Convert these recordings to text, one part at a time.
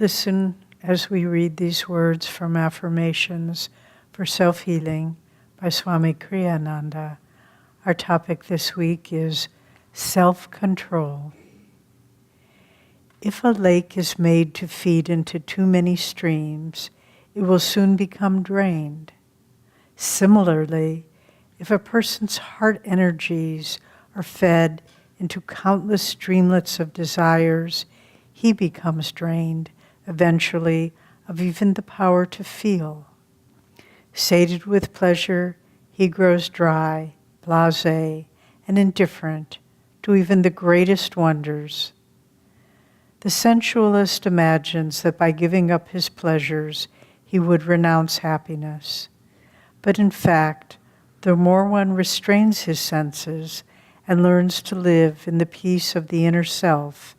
Listen as we read these words from Affirmations for Self-Healing by Swami Kriyananda. Our topic this week is self-control. If a lake is made to feed into too many streams, it will soon become drained. Similarly, if a person's heart energies are fed into countless streamlets of desires, he becomes drained, eventually, of even the power to feel. Sated with pleasure, he grows dry, blasé, and indifferent to even the greatest wonders. The sensualist imagines that by giving up his pleasures, he would renounce happiness. But in fact, the more one restrains his senses and learns to live in the peace of the inner self,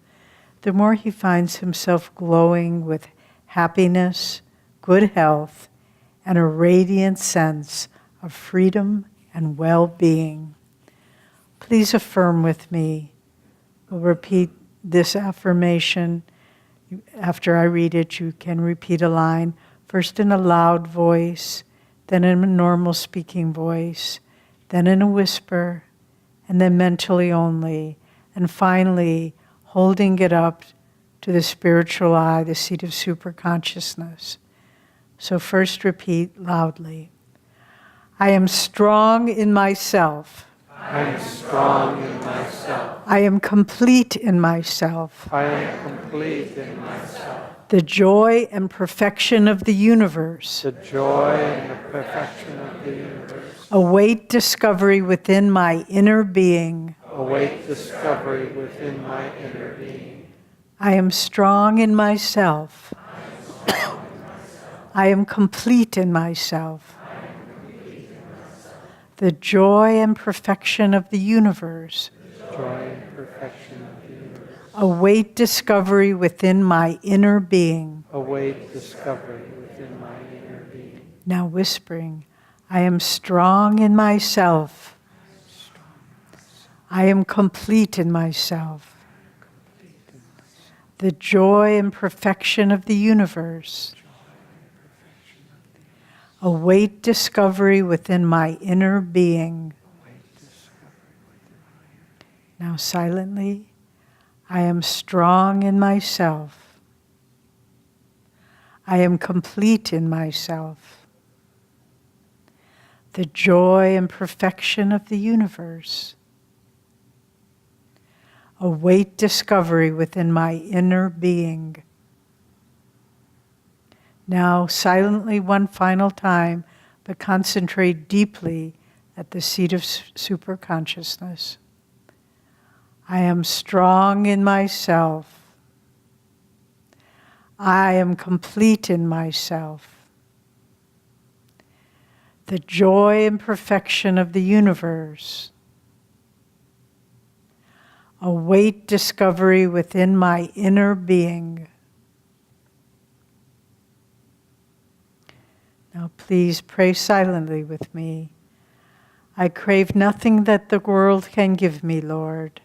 the more he finds himself glowing with happiness, good health, and a radiant sense of freedom and well-being. Please affirm with me. We'll repeat this affirmation. After I read it, you can repeat a line, first in a loud voice, then in a normal speaking voice, then in a whisper, and then mentally only, and finally holding it up to the spiritual eye, the seat of superconsciousness. So first repeat loudly. I am strong in myself. I am strong in myself. I am complete in myself. I am complete in myself. The joy and perfection of the universe The joy and the perfection of the universe await discovery within my inner being. await discovery within my inner being. I am strong in myself. I am complete in myself. The joy and perfection of the universe Joy and perfection of the universe await discovery within my inner being. await discovery within my inner being. Now whispering, I am strong in myself. I am complete in myself. The joy and perfection of the universe await discovery within my inner being. Now silently, I am strong in myself. I am complete in myself. The joy and perfection of the universe await discovery within my inner being. Now, silently one final time, but concentrate deeply at the seat of superconsciousness. I am strong in myself. I am complete in myself. The joy and perfection of the universe await discovery within my inner being. Now please pray silently with me. I crave nothing that the world can give me, Lord.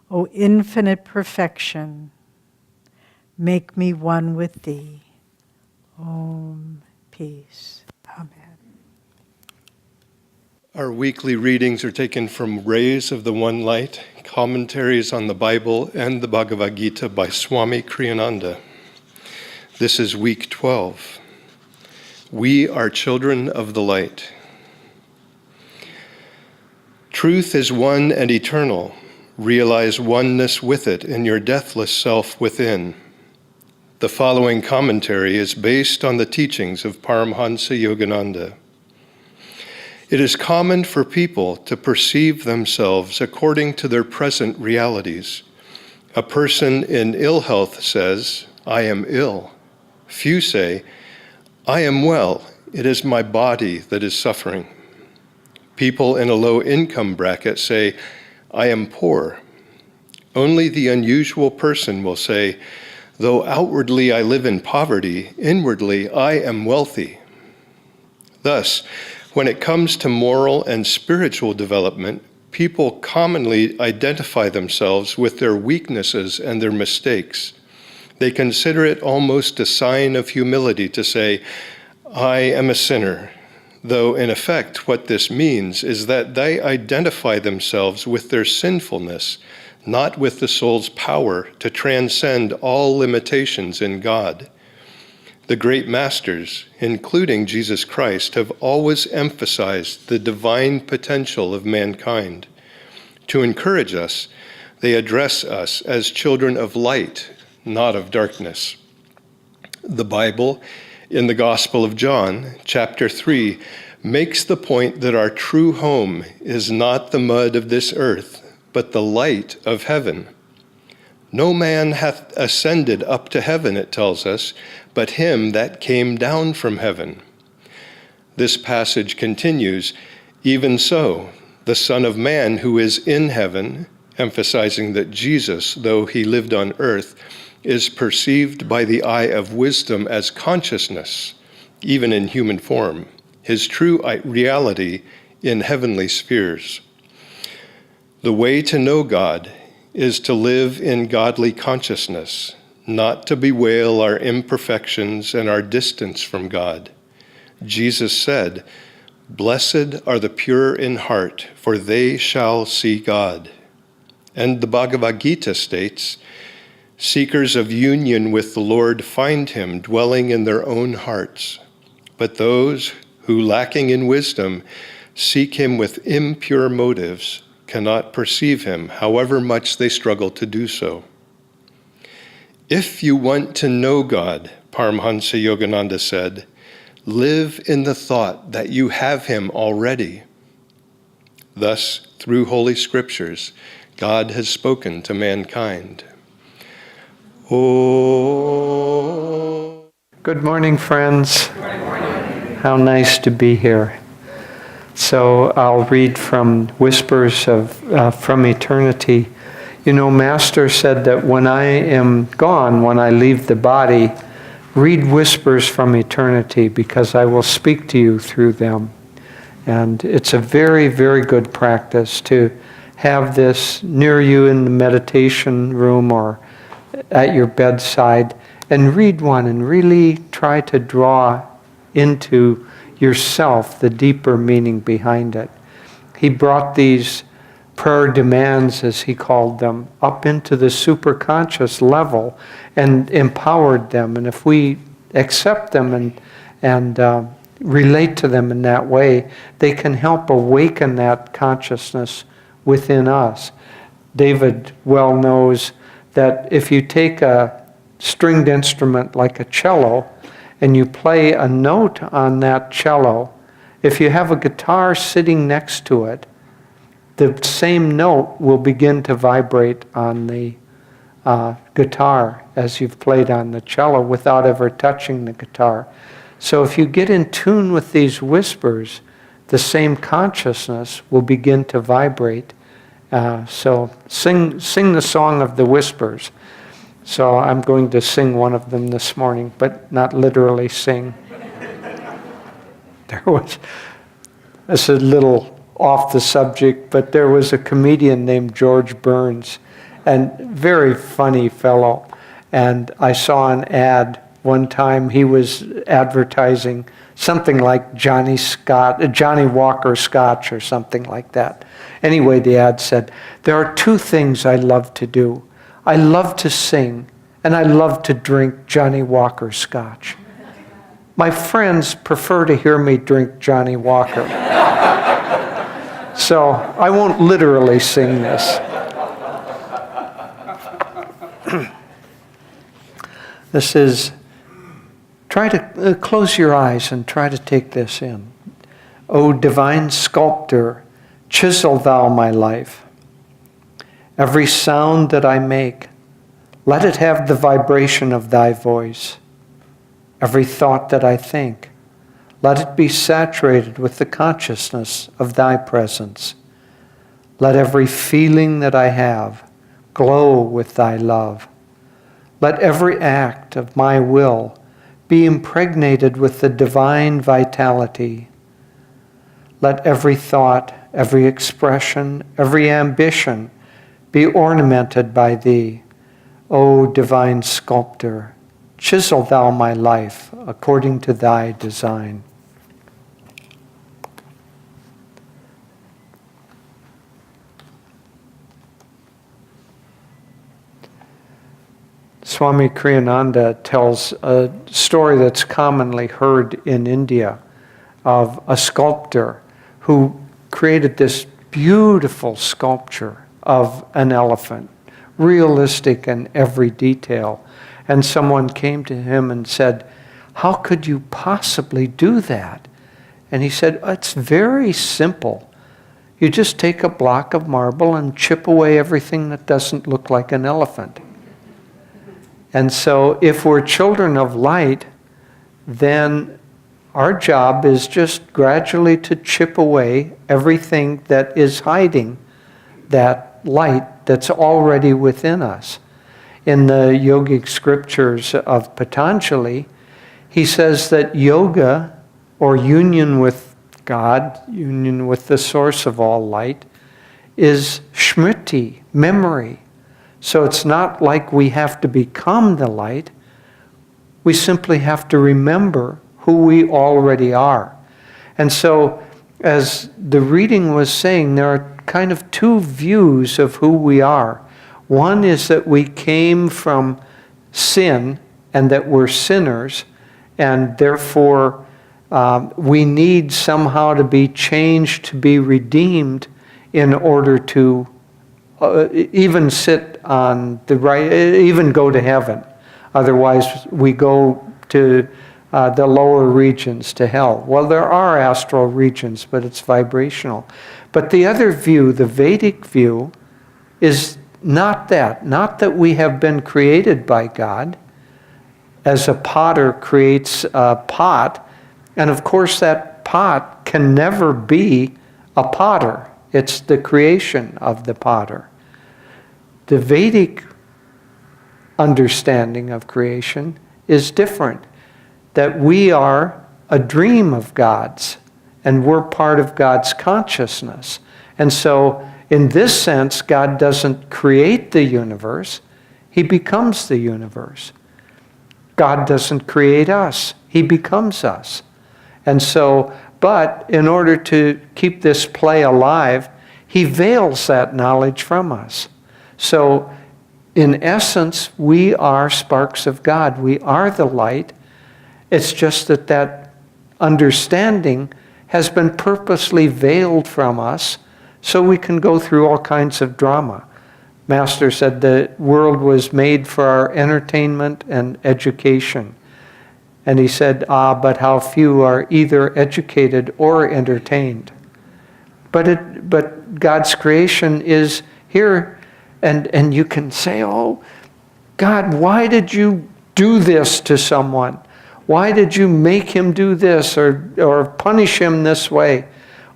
O infinite perfection, make me one with Thee. Om, peace. Amen. Our weekly readings are taken from Rays of the One Light, commentaries on the Bible and the Bhagavad Gita by Swami Kriyananda. This is week 12. We are children of the light. Truth is one and eternal. Realize oneness with it in your deathless self within. The following commentary is based on the teachings of Paramhansa Yogananda. It is common for people to perceive themselves according to their present realities. A person in ill health says, I am ill. Few say, I am well. It is my body that is suffering. People in a low income bracket say, I am poor. Only the unusual person will say, though outwardly I live in poverty, inwardly I am wealthy. Thus, when it comes to moral and spiritual development, people commonly identify themselves with their weaknesses and their mistakes. They consider it almost a sign of humility to say, I am a sinner, though in effect what this means is that they identify themselves with their sinfulness, not with the soul's power to transcend all limitations in God. The great masters, including Jesus Christ, have always emphasized the divine potential of mankind. To encourage us, they address us as children of light, not of darkness. The Bible, in the Gospel of John, chapter 3, makes the point that our true home is not the mud of this earth, but the light of heaven. No man hath ascended up to heaven, it tells us, but him that came down from heaven. This passage continues, even so, the Son of Man who is in heaven, emphasizing that Jesus, though he lived on earth, is perceived by the eye of wisdom as consciousness, even in human form, his true reality in heavenly spheres. The way to know God is to live in godly consciousness, not to bewail our imperfections and our distance from God. Jesus said, "Blessed are the pure in heart, for they shall see God." And the Bhagavad Gita states, "Seekers of union with the Lord find him dwelling in their own hearts. But those who, lacking in wisdom, seek him with impure motives, cannot perceive him, however much they struggle to do so." If you want to know God, Paramhansa Yogananda said, live in the thought that you have him already. Thus, through Holy Scriptures, God has spoken to mankind. Oh. Good morning, friends. How nice to be here. So I'll read from Whispers from Eternity. You know, Master said that when I am gone, when I leave the body, read Whispers from Eternity because I will speak to you through them. And it's a very, very good practice to have this near you in the meditation room or at your bedside and read one and really try to draw into yourself the deeper meaning behind it. He brought these prayer demands, as he called them, up into the superconscious level and empowered them. And if we accept them and relate to them in that way, they can help awaken that consciousness within us. David well knows that if you take a stringed instrument like a cello and you play a note on that cello, if you have a guitar sitting next to it, the same note will begin to vibrate on the guitar as you've played on the cello without ever touching the guitar. So if you get in tune with these whispers, the same consciousness will begin to vibrate. So sing the song of the whispers. So I'm going to sing one of them this morning, but not literally sing. This is a little off the subject, but there was a comedian named George Burns, and very funny fellow. And I saw an ad one time. He was advertising something like Johnny Walker Scotch or something like that. Anyway, the ad said, "There are two things I love to do. I love to sing, and I love to drink Johnny Walker Scotch. My friends prefer to hear me drink Johnny Walker." So I won't literally sing this. This is, try to close your eyes and try to take this in. O divine sculptor, chisel thou my life. Every sound that I make, let it have the vibration of thy voice. Every thought that I think, let it be saturated with the consciousness of thy presence. Let every feeling that I have glow with thy love. Let every act of my will be impregnated with the divine vitality. Let every thought, every expression, every ambition be ornamented by thee. O divine sculptor, chisel thou my life according to thy design. Swami Kriyananda tells a story that's commonly heard in India of a sculptor who created this beautiful sculpture of an elephant, realistic in every detail. And someone came to him and said, "How could you possibly do that?" And he said, "It's very simple. You just take a block of marble and chip away everything that doesn't look like an elephant." And so if we're children of light, then our job is just gradually to chip away everything that is hiding that light that's already within us. In the yogic scriptures of Patanjali, he says that yoga, or union with God, union with the source of all light, is smriti, memory. So it's not like we have to become the light. We simply have to remember who we already are. And so, as the reading was saying, there are kind of two views of who we are. One is that we came from sin and that we're sinners, and therefore we need somehow to be changed, to be redeemed in order to even sit on the right, even go to heaven. Otherwise, we go to the lower regions, to hell. Well, there are astral regions, but it's vibrational. But the other view, the Vedic view, is not that we have been created by God, as a potter creates a pot, and of course that pot can never be a potter. It's the creation of the potter. The Vedic understanding of creation is different, that we are a dream of God's, and we're part of God's consciousness. And so, in this sense, God doesn't create the universe, He becomes the universe. God doesn't create us, He becomes us. And so, but in order to keep this play alive, He veils that knowledge from us. So, in essence, we are sparks of God. We are the light. It's just that understanding has been purposely veiled from us so we can go through all kinds of drama. Master said the world was made for our entertainment and education. And he said, but how few are either educated or entertained. But God's creation is here. And you can say, "Oh, God, why did you do this to someone? Why did you make him do this or punish him this way?"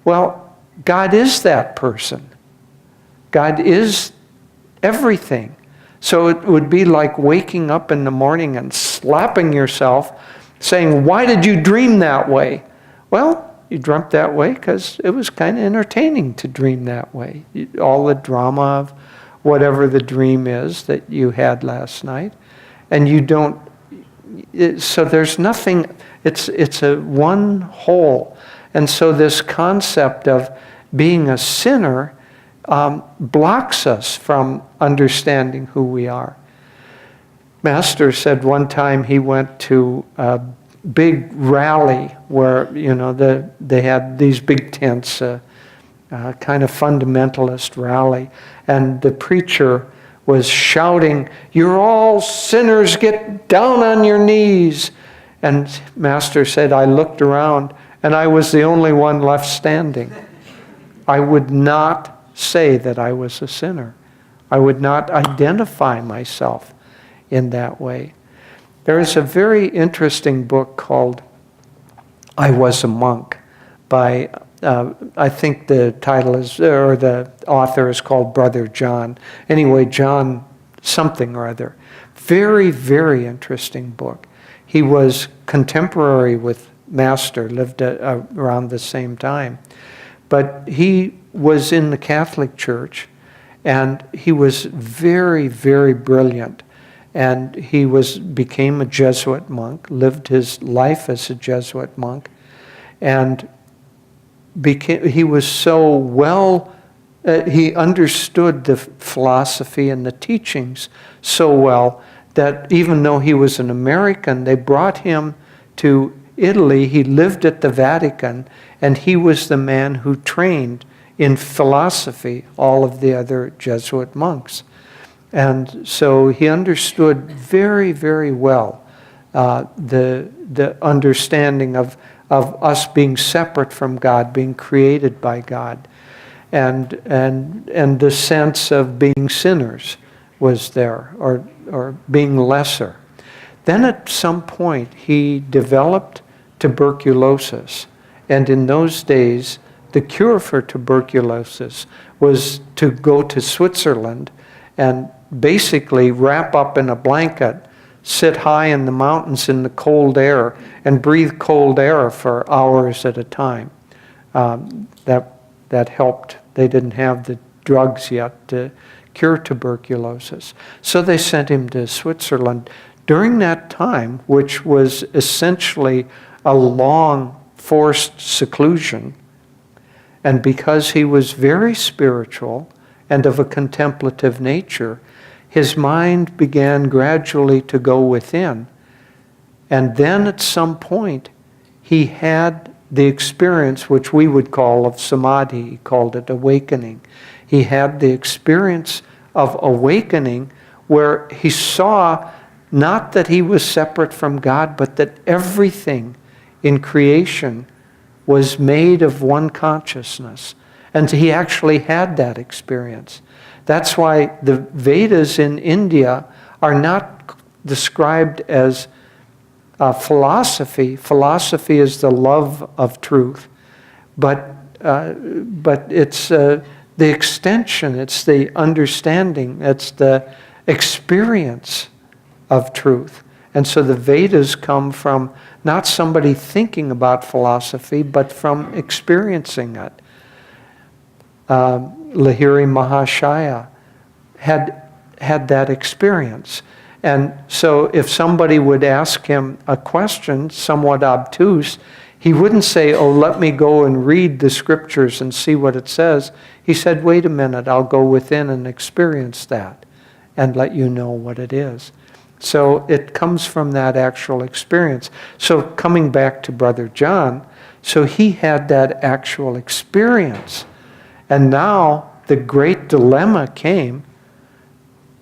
Well, God is that person. God is everything. So it would be like waking up in the morning and slapping yourself, saying, "Why did you dream that way?" Well, you dreamt that way because it was kind of entertaining to dream that way. All the drama of whatever the dream is that you had last night. And you don't, so there's nothing, it's a one whole. And so this concept of being a sinner blocks us from understanding who we are. Master said one time he went to a big rally where, they had these big tents, kind of fundamentalist rally, and the preacher was shouting, "You're all sinners, get down on your knees." And Master said, I looked around and I was the only one left standing. I would not say that I was a sinner. I would not identify myself in that way. There is a very interesting book called I Was a Monk by I think the title is, or the author is called Brother John. Anyway, John something or other. Very, very interesting book. He was contemporary with Master, lived around the same time. But he was in the Catholic Church, and he was very, very brilliant. And he became a Jesuit monk, lived his life as a Jesuit monk, and he was so well, he understood the philosophy and the teachings so well that even though he was an American, they brought him to Italy. He lived at the Vatican, and he was the man who trained in philosophy all of the other Jesuit monks. And so he understood very, very well the understanding of us being separate from God, being created by God, and the sense of being sinners was there, or being lesser. Then at some point he developed tuberculosis, and in those days the cure for tuberculosis was to go to Switzerland and basically wrap up in a blanket, sit high in the mountains in the cold air, and breathe cold air for hours at a time. That helped. They didn't have the drugs yet to cure tuberculosis. So they sent him to Switzerland. During that time, which was essentially a long forced seclusion, and because he was very spiritual and of a contemplative nature, his mind began gradually to go within. And then at some point, he had the experience which we would call of samadhi. He called it awakening. He had the experience of awakening where he saw not that he was separate from God, but that everything in creation was made of one consciousness. And he actually had that experience. That's why the Vedas in India are not described as philosophy. Philosophy is the love of truth, but it's the extension, it's the understanding, it's the experience of truth. And so the Vedas come from not somebody thinking about philosophy, but from experiencing it. Lahiri Mahashaya had that experience. And so if somebody would ask him a question, somewhat obtuse, he wouldn't say, oh, let me go and read the scriptures and see what it says. He said, wait a minute, I'll go within and experience that and let you know what it is. So it comes from that actual experience. So coming back to Brother John, so he had that actual experience. And now the great dilemma came,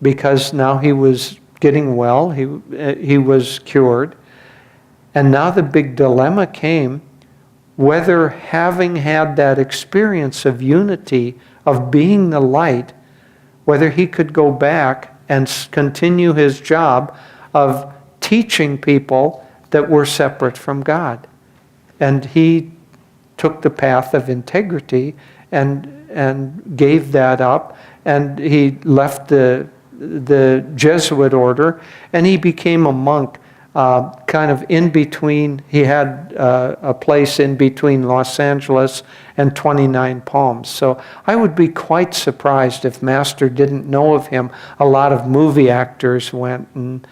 because now he was getting well, he was cured. And now the big dilemma came, whether having had that experience of unity, of being the light, whether he could go back and continue his job of teaching people that were separate from God. And he took the path of integrity and gave that up, and he left the Jesuit order, and he became a monk, kind of in between. He had a place in between Los Angeles and 29 Palms. So I would be quite surprised if Master didn't know of him. A lot of movie actors went and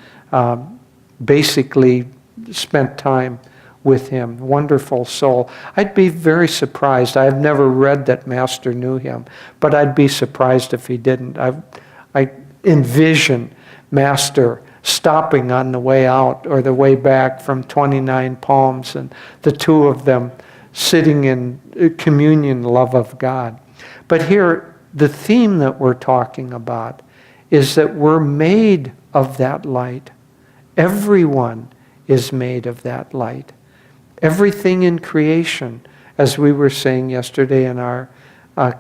basically spent time with him. Wonderful soul. I'd be very surprised. I've never read that Master knew him, but I'd be surprised if he didn't. I envision Master stopping on the way out or the way back from 29 Palms, and the two of them sitting in communion love of God. But here, the theme that we're talking about is that we're made of that light. Everyone is made of that light. Everything in creation, as we were saying yesterday in our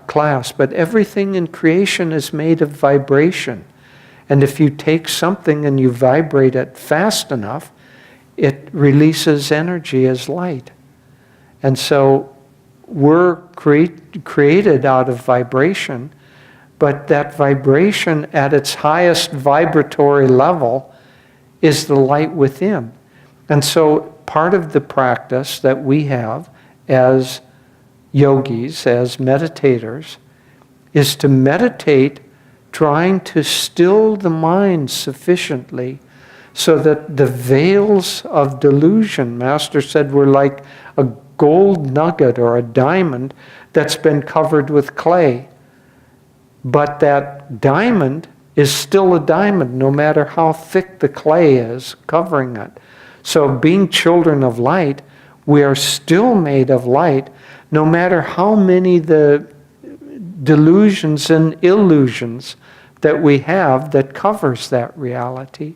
class, but everything in creation is made of vibration. And if you take something and you vibrate it fast enough, it releases energy as light. And so we're created out of vibration, but that vibration at its highest vibratory level is the light within. And so part of the practice that we have as yogis, as meditators, is to meditate trying to still the mind sufficiently so that the veils of delusion, Master said, were like a gold nugget or a diamond that's been covered with clay. But that diamond is still a diamond, no matter how thick the clay is covering it. So being children of light, we are still made of light, no matter how many the delusions and illusions that we have that covers that reality.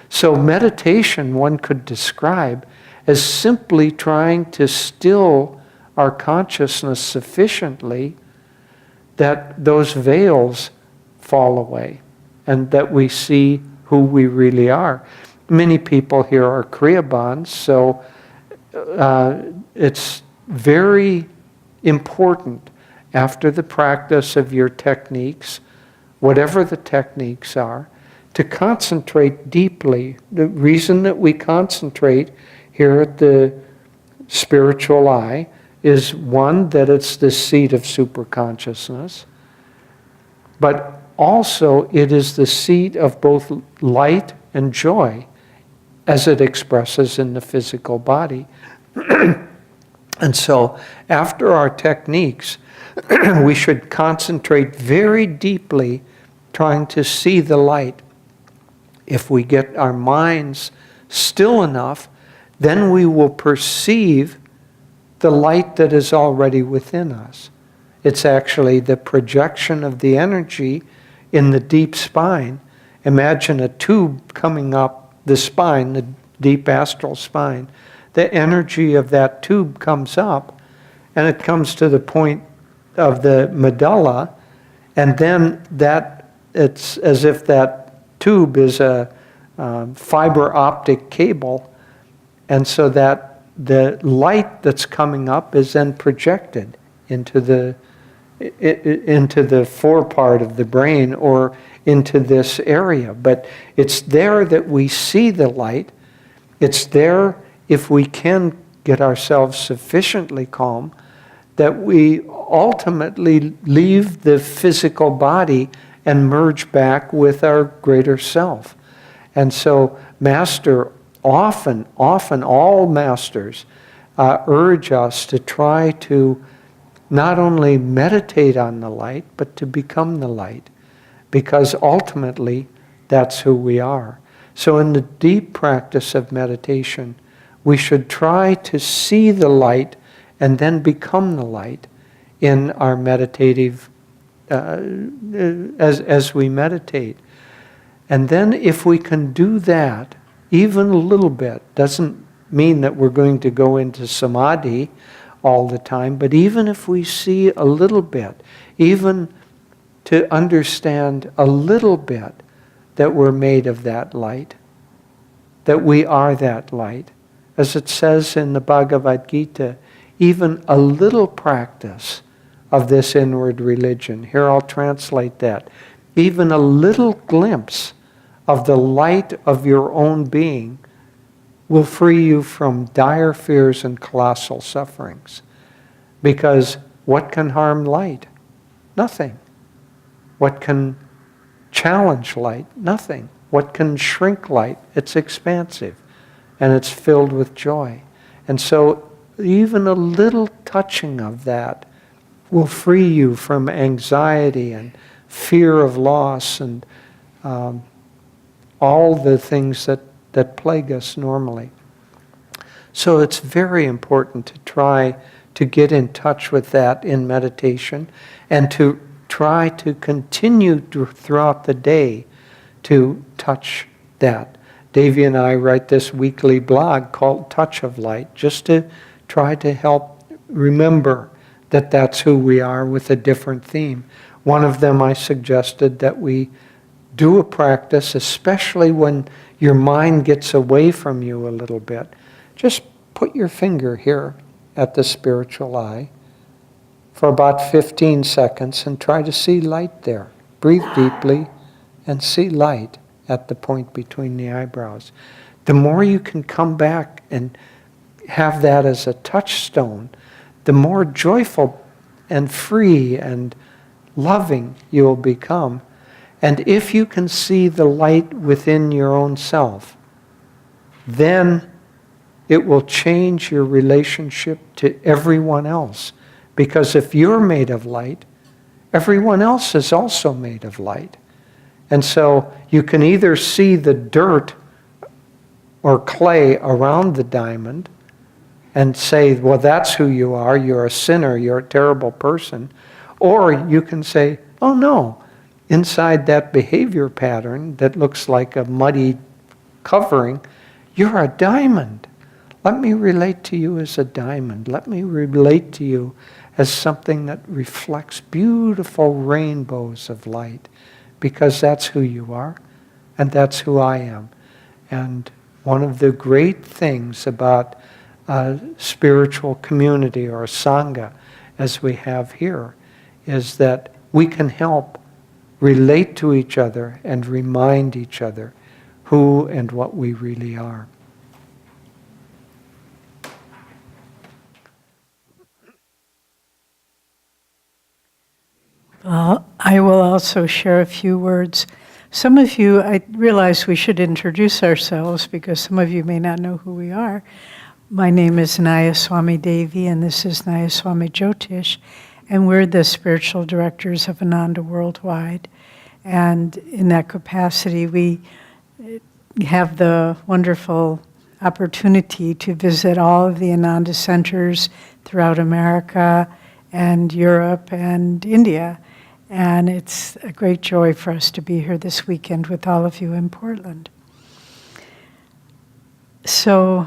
So meditation, one could describe as simply trying to still our consciousness sufficiently that those veils fall away and that we see who we really are. Many people here are Kriyabans, so it's very important after the practice of your techniques, whatever the techniques are, to concentrate deeply. The reason that we concentrate here at the spiritual eye is, one, that it's the seat of superconsciousness, but also it is the seat of both light and joy as it expresses in the physical body. And so after our techniques, we should concentrate very deeply trying to see the light. If we get our minds still enough, then we will perceive the light that is already within us. It's actually the projection of the energy in the deep spine. Imagine a tube coming up the spine, the deep astral spine. The energy of that tube comes up, and it comes to the point of the medulla, and then it's as if that tube is a fiber optic cable, and so that the light that's coming up is then projected into the forepart of the brain or into this area. But it's there that we see the light. It's there, if we can get ourselves sufficiently calm, that we ultimately leave the physical body and merge back with our greater self. And so Master often all masters urge us to try to not only meditate on the light, but to become the light, because ultimately that's who we are. So in the deep practice of meditation, we should try to see the light and then become the light in our meditative, as we meditate. And then if we can do that, even a little bit, doesn't mean that we're going to go into samadhi all the time, but even if we see a little bit, even to understand a little bit that we're made of that light, that we are that light. As it says in the Bhagavad Gita, even a little practice of this inward religion. Here I'll translate that. Even a little glimpse of the light of your own being will free you from dire fears and colossal sufferings. Because what can harm light? Nothing. What can challenge light? Nothing. What can shrink light? It's expansive and it's filled with joy. And so even a little touching of that will free you from anxiety and fear of loss and all the things that plague us normally. So it's very important to try to get in touch with that in meditation and to try to continue throughout the day to touch that. Devi and I write this weekly blog called Touch of Light, just to try to help remember that that's who we are with a different theme. One of them I suggested that we do a practice, especially when your mind gets away from you a little bit. Just put your finger here at the spiritual eye for about 15 seconds and try to see light there. Breathe deeply and see light at the point between the eyebrows. The more you can come back and have that as a touchstone, the more joyful and free and loving you'll become. And if you can see the light within your own self, then it will change your relationship to everyone else. Because if you're made of light, everyone else is also made of light. And so you can either see the dirt or clay around the diamond and say, well, that's who you are, you're a sinner, you're a terrible person. Or you can say, oh no, inside that behavior pattern that looks like a muddy covering, you're a diamond. Let me relate to you as a diamond. Let me relate to you as something that reflects beautiful rainbows of light, because that's who you are, and that's who I am. And one of the great things about a spiritual community or a sangha, as we have here, is that we can help relate to each other and remind each other who and what we really are. Well, I will also share a few words. Some of you, I realize we should introduce ourselves because some of you may not know who we are. My name is Swami Devi, and this is Swami Jyotish, and we're the spiritual directors of Ananda Worldwide. And in that capacity, we have the wonderful opportunity to visit all of the Ananda centers throughout America and Europe and India. And it's a great joy for us to be here this weekend with all of you in Portland. So,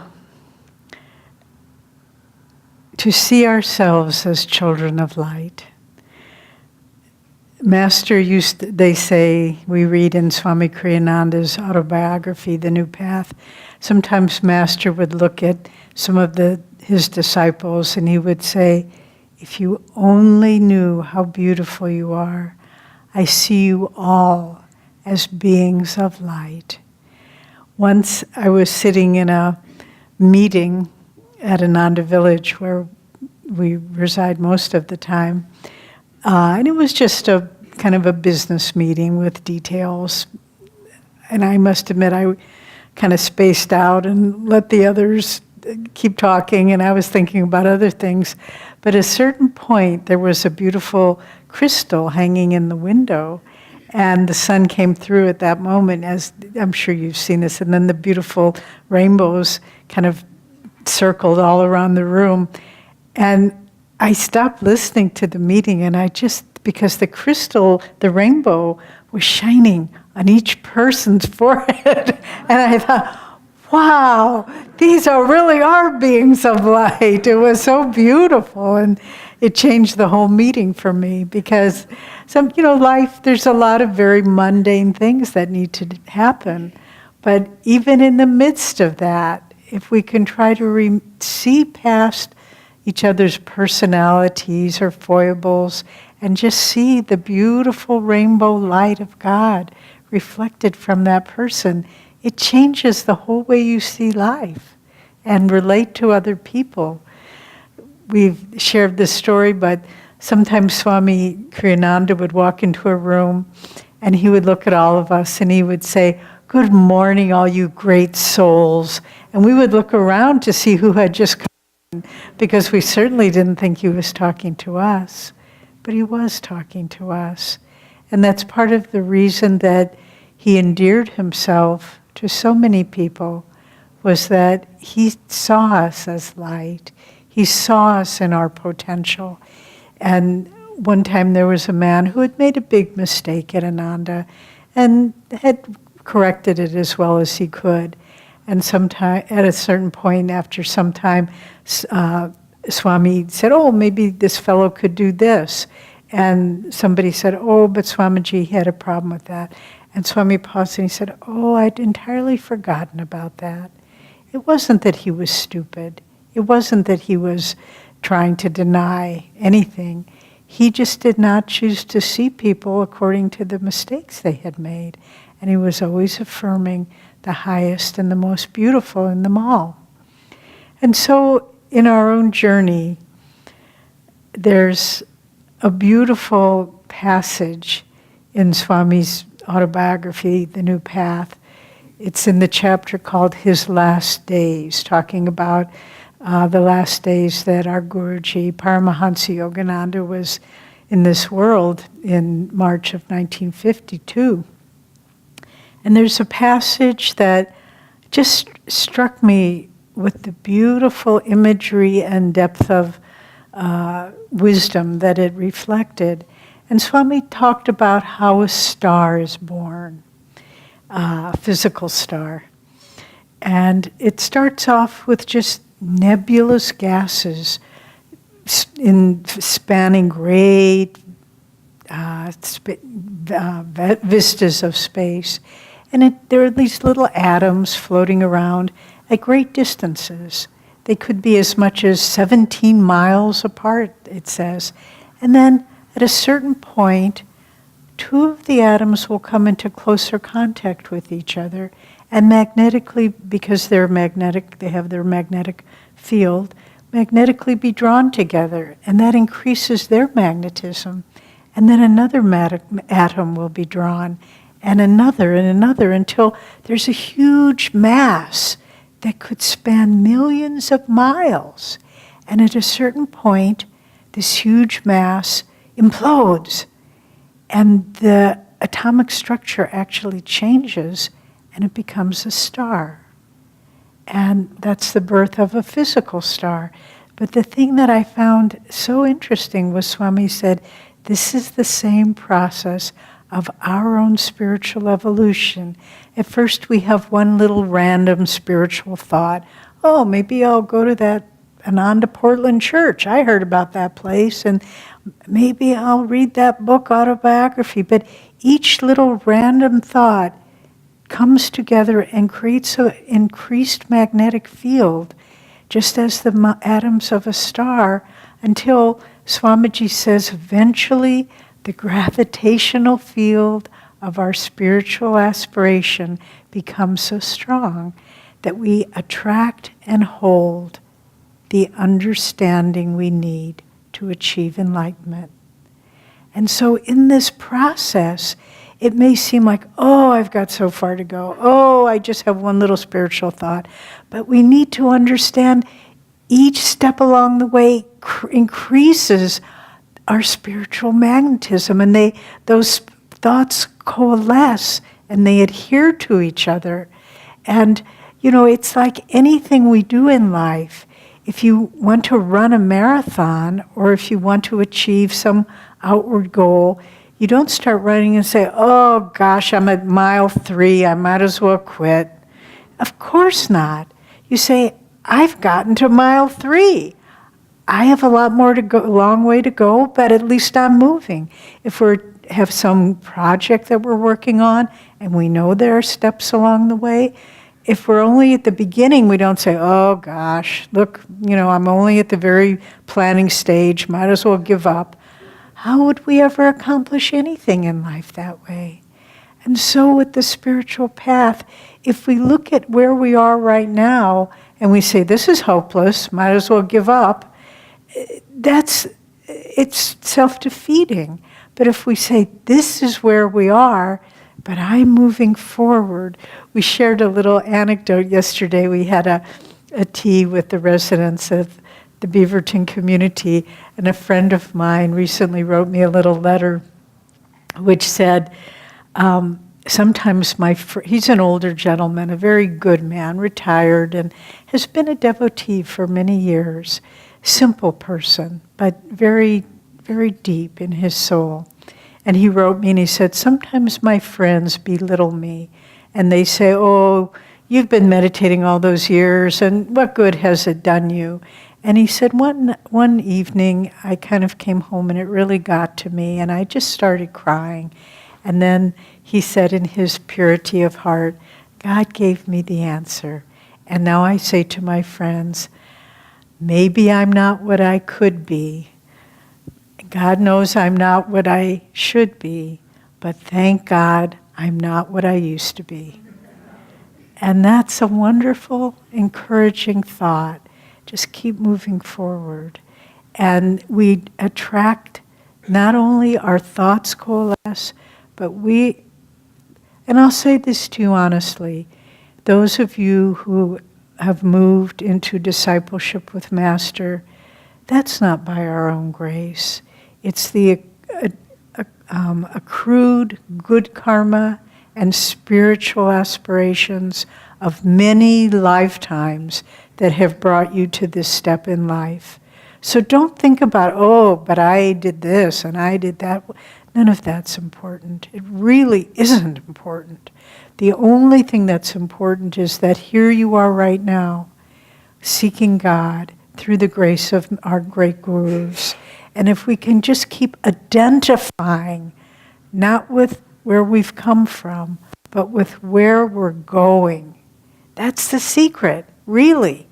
to see ourselves as children of light. Master they say, we read in Swami Kriyananda's autobiography, The New Path, sometimes Master would look at some of his disciples and he would say, if you only knew how beautiful you are, I see you all as beings of light. Once I was sitting in a meeting at Ananda Village where we reside most of the time, and it was just a kind of a business meeting with details. And I must admit, I kind of spaced out and let the others keep talking, and I was thinking about other things. But at a certain point, there was a beautiful crystal hanging in the window, and the sun came through at that moment, as I'm sure you've seen this, and then the beautiful rainbows kind of circled all around the room. And I stopped listening to the meeting, and because the crystal, the rainbow, was shining on each person's forehead. And I thought, wow, these really are beings of light. It was so beautiful, and it changed the whole meeting for me, because life, there's a lot of very mundane things that need to happen. But even in the midst of that, if we can try to see past each other's personalities or foibles and just see the beautiful rainbow light of God reflected from that person, it changes the whole way you see life and relate to other people. We've shared this story, but sometimes Swami Kriyananda would walk into a room and he would look at all of us and he would say, "Good morning, all you great souls." And we would look around to see who had just come in, because we certainly didn't think he was talking to us, but he was talking to us. And that's part of the reason that he endeared himself to so many people, was that he saw us as light. He saw us in our potential. And one time there was a man who had made a big mistake at Ananda and had corrected it as well as he could. And at a certain point, after some time, Swami said, "Oh, maybe this fellow could do this." And somebody said, "Oh, but Swamiji, he had a problem with that." And Swami paused and he said, "Oh, I'd entirely forgotten about that. It wasn't that he was stupid. It wasn't that he was trying to deny anything. He just did not choose to see people according to the mistakes they had made. And he was always affirming the highest and the most beautiful in them all." And so in our own journey, there's a beautiful passage in Swami's autobiography, The New Path. It's in the chapter called His Last Days, talking about the last days that our Guruji, Paramahansa Yogananda, was in this world in March of 1952. And there's a passage that just struck me with the beautiful imagery and depth of wisdom that it reflected. And Swami talked about how a star is born, a physical star. And it starts off with just nebulous gases spanning great vistas of space. And there are these little atoms floating around at great distances. They could be as much as 17 miles apart, it says. And then at a certain point, two of the atoms will come into closer contact with each other, and magnetically, because they're magnetic, they have their magnetic field, magnetically be drawn together, and that increases their magnetism. And then another atom will be drawn, and another, until there's a huge mass that could span millions of miles. And at a certain point, this huge mass implodes, and the atomic structure actually changes, and it becomes a star. And that's the birth of a physical star. But the thing that I found so interesting was Swami said, this is the same process of our own spiritual evolution. At first we have one little random spiritual thought. Oh, maybe I'll go to that Ananda Portland church. I heard about that place, and maybe I'll read that book autobiography. But each little random thought comes together and creates an increased magnetic field, just as the atoms of a star, until Swamiji says eventually the gravitational field of our spiritual aspiration becomes so strong that we attract and hold the understanding we need to achieve enlightenment. And so in this process, it may seem like, oh, I've got so far to go. Oh, I just have one little spiritual thought. But we need to understand each step along the way increases our spiritual magnetism, and those thoughts coalesce and they adhere to each other. And, it's like anything we do in life. If you want to run a marathon, or if you want to achieve some outward goal, you don't start running and say, oh gosh, I'm at mile 3, I might as well quit. Of course not. You say, I've gotten to mile 3. I have a long way to go, but at least I'm moving. If we have some project that we're working on, and we know there are steps along the way, if we're only at the beginning, we don't say, oh gosh, look, I'm only at the very planning stage, might as well give up. How would we ever accomplish anything in life that way? And so with the spiritual path, if we look at where we are right now, and we say, this is hopeless, might as well give up, it's self-defeating. But if we say, this is where we are, but I'm moving forward. We shared a little anecdote yesterday. We had a tea with the residents of the Beaverton community, and a friend of mine recently wrote me a little letter which said, sometimes he's an older gentleman, a very good man, retired, and has been a devotee for many years. Simple person, but very, very deep in his soul. And he wrote me and he said, sometimes my friends belittle me and they say, oh, you've been meditating all those years and what good has it done you? And he said, one evening I kind of came home and it really got to me and I just started crying. And then he said in his purity of heart, God gave me the answer. And now I say to my friends, maybe I'm not what I could be. God knows I'm not what I should be, but thank God I'm not what I used to be. And that's a wonderful, encouraging thought. Just keep moving forward. And we attract, not only our thoughts coalesce, but we And I'll say this to you honestly. Those of you who have moved into discipleship with Master, that's not by our own grace. It's the accrued good karma and spiritual aspirations of many lifetimes that have brought you to this step in life. So don't think about, oh, but I did this and I did that. None of that's important. It really isn't important. The only thing that's important is that here you are right now, seeking God through the grace of our great gurus. And if we can just keep identifying, not with where we've come from, but with where we're going, that's the secret, really.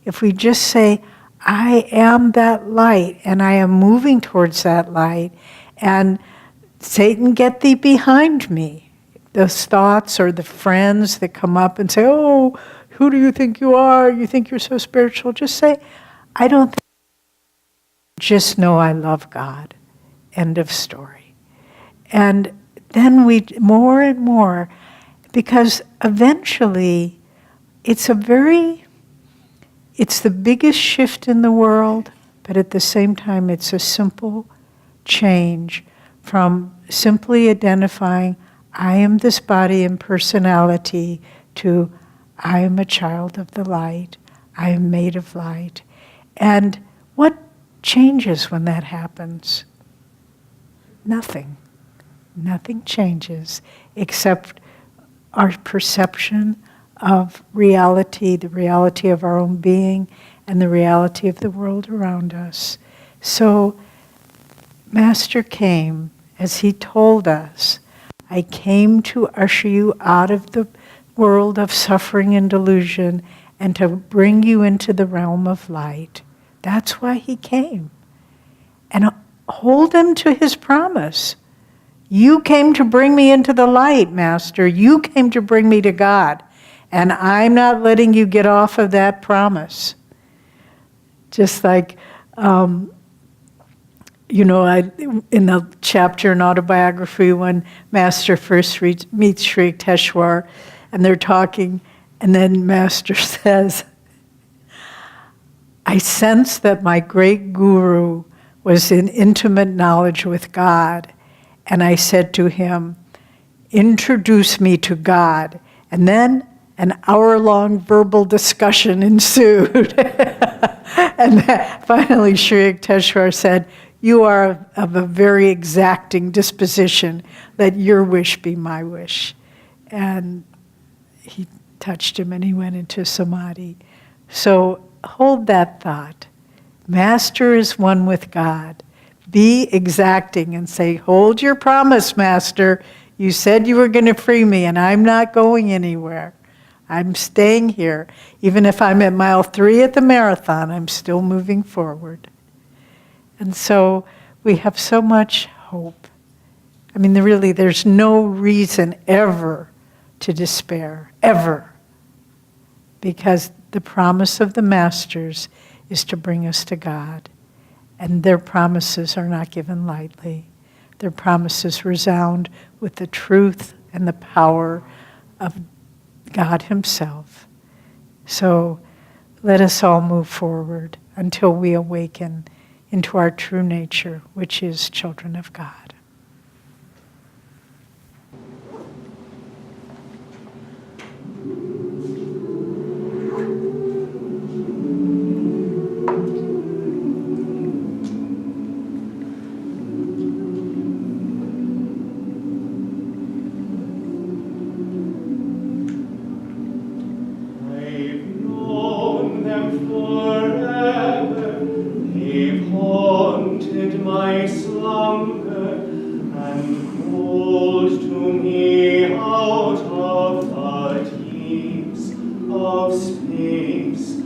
If we just say, I am that light, and I am moving towards that light, and Satan, get thee behind me. Those thoughts or the friends that come up and say, oh, who do you think you are? You think you're so spiritual? Just say, I don't think. Just know I love God. End of story. And then we, more and more, because eventually it's the biggest shift in the world, but at the same time it's a simple change from simply identifying, I am this body and personality, to I am a child of the light, I am made of light. And what changes when that happens? Nothing. Nothing changes except our perception of reality, the reality of our own being, and the reality of the world around us. So Master came, as he told us, I came to usher you out of the world of suffering and delusion and to bring you into the realm of light. That's why he came. And hold him to his promise. You came to bring me into the light, Master. You came to bring me to God. And I'm not letting you get off of that promise. Just like, in the chapter in Autobiography when Master first meets Sri Yukteswar, and they're talking, and then Master says, I sense that my great guru was in intimate knowledge with God, and I said to him, introduce me to God. And then an hour-long verbal discussion ensued. And finally Sri Yukteswar said, you are of a very exacting disposition. Let your wish be my wish. And he touched him and he went into samadhi. So hold that thought. Master is one with God. Be exacting and say, hold your promise, Master. You said you were going to free me and I'm not going anywhere. I'm staying here. Even if I'm at mile 3 at the marathon, I'm still moving forward. And so we have so much hope. I mean, really, there's no reason ever to despair, ever. Because the promise of the Masters is to bring us to God. And their promises are not given lightly. Their promises resound with the truth and the power of God Himself. So let us all move forward until we awaken into our true nature, which is children of God. My slumber and called to me out of the deeps of space.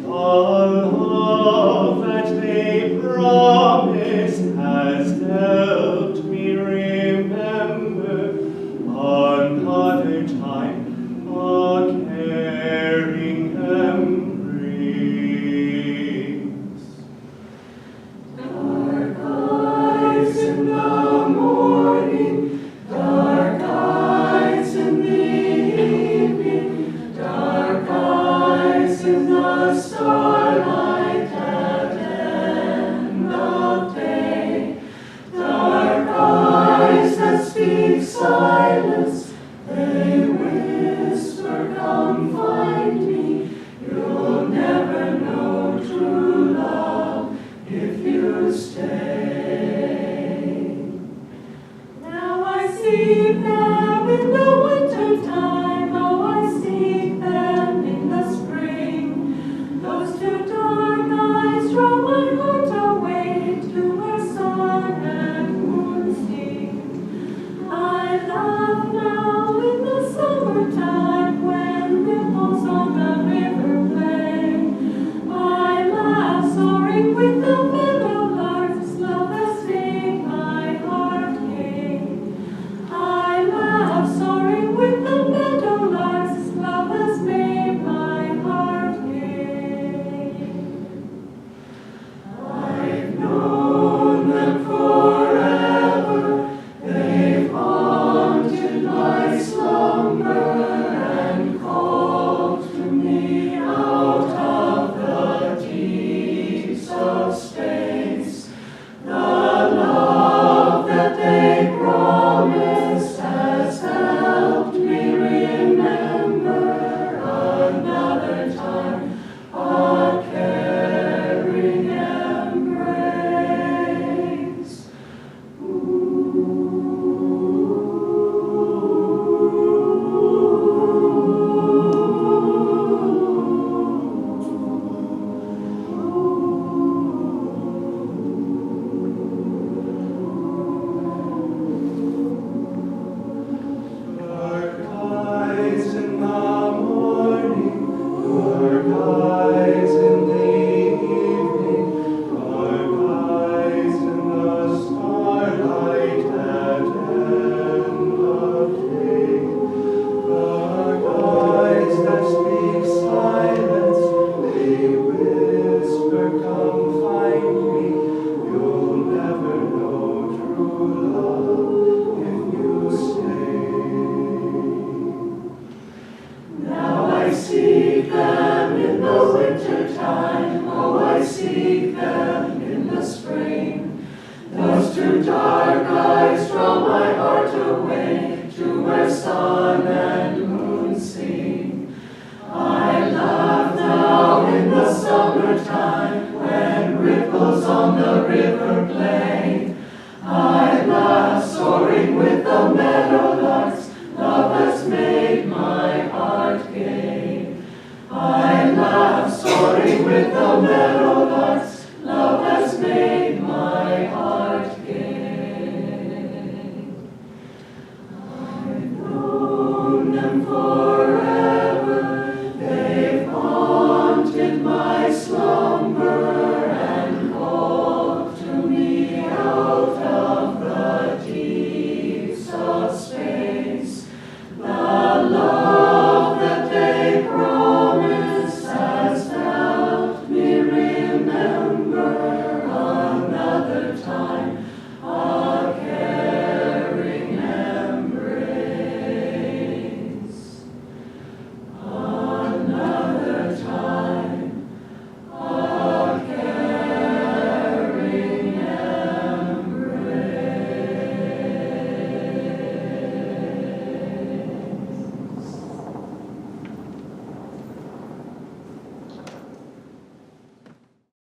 The love that they promised has helped me remember another time a caring embrace. In the morning, dark eyes dark nights draw my heart away to where sun and